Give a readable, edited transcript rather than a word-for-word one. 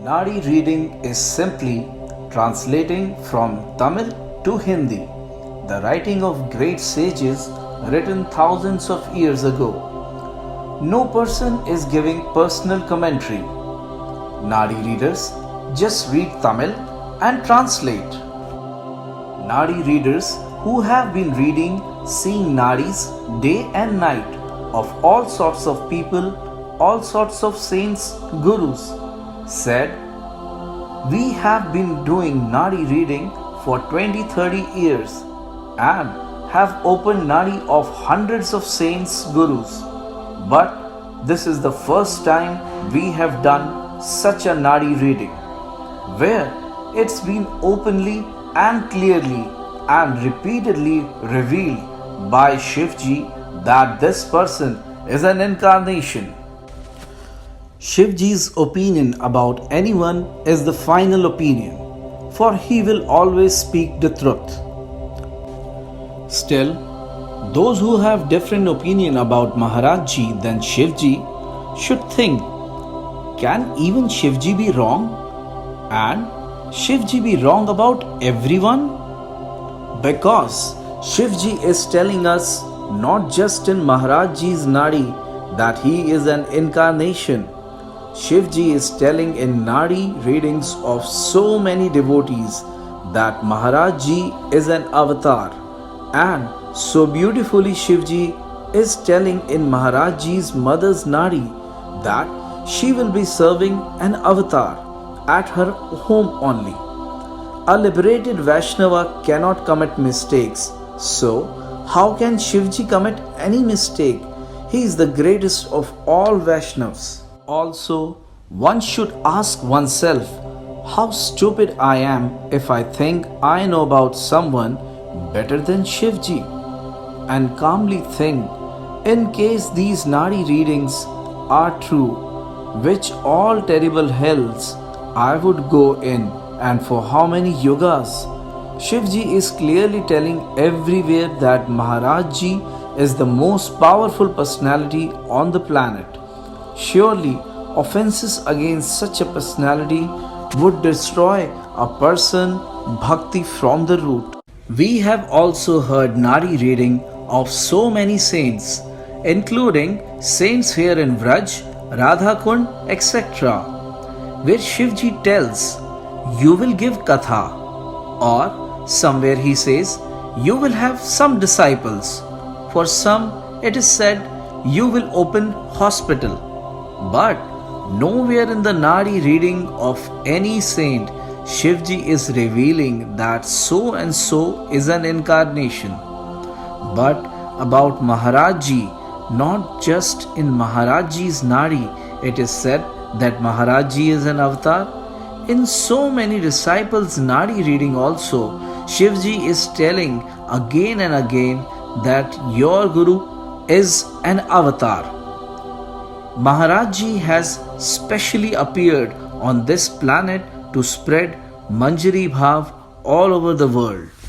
Nadi reading is simply translating from Tamil to Hindi, the writing of great sages written thousands of years ago. No person is giving personal commentary. Nadi readers just read Tamil and translate. Nadi readers who have been reading, seeing Nadis day and night of all sorts of people, all sorts of saints, gurus, said, "We have been doing Nadi reading for 20-30 years and have opened Nadi of hundreds of saints, gurus. But this is the first time we have done such a Nadi reading, where it's been openly and clearly and repeatedly revealed by Shivji that this person is an incarnation." Shivji's opinion about anyone is the final opinion, for he will always speak the truth. Still, those who have different opinion about Maharaj Ji than Shivji should think, can even Shivji be wrong? And Shivji be wrong about everyone? Because Shivji is telling us not just in Maharaj Ji's Nadi that he is an incarnation. Shivji is telling in Nadi readings of so many devotees that Maharaj Ji is an avatar. And so beautifully Shivji is telling in Maharaj Ji's mother's Nadi that she will be serving an avatar at her home only. A liberated Vaishnava cannot commit mistakes. So, how can Shivji commit any mistake? He is the greatest of all Vaishnavas. Also, one should ask oneself, how stupid I am if I think I know about someone better than Shivji, and calmly think, in case these Nadi readings are true, which all terrible hells I would go in, and for how many yugas? Shivji is clearly telling everywhere that Maharaj Ji is the most powerful personality on the planet. Surely, offenses against such a personality would destroy a person bhakti from the root. We have also heard Nadi reading of so many saints, including saints here in Vraj, Radhakund, etc., where Shivji tells, "You will give katha," or somewhere he says, "You will have some disciples." For some, it is said, "You will open hospital." But nowhere in the Nadi reading of any saint, Shivji is revealing that so and so is an incarnation. But about Maharaj Ji, not just in Maharaj Ji's Nadi, it is said that Maharaj Ji is an avatar. In so many disciples' Nadi reading also, Shivji is telling again and again that your Guru is an avatar. Maharaj Ji has specially appeared on this planet to spread Manjari Bhav all over the world.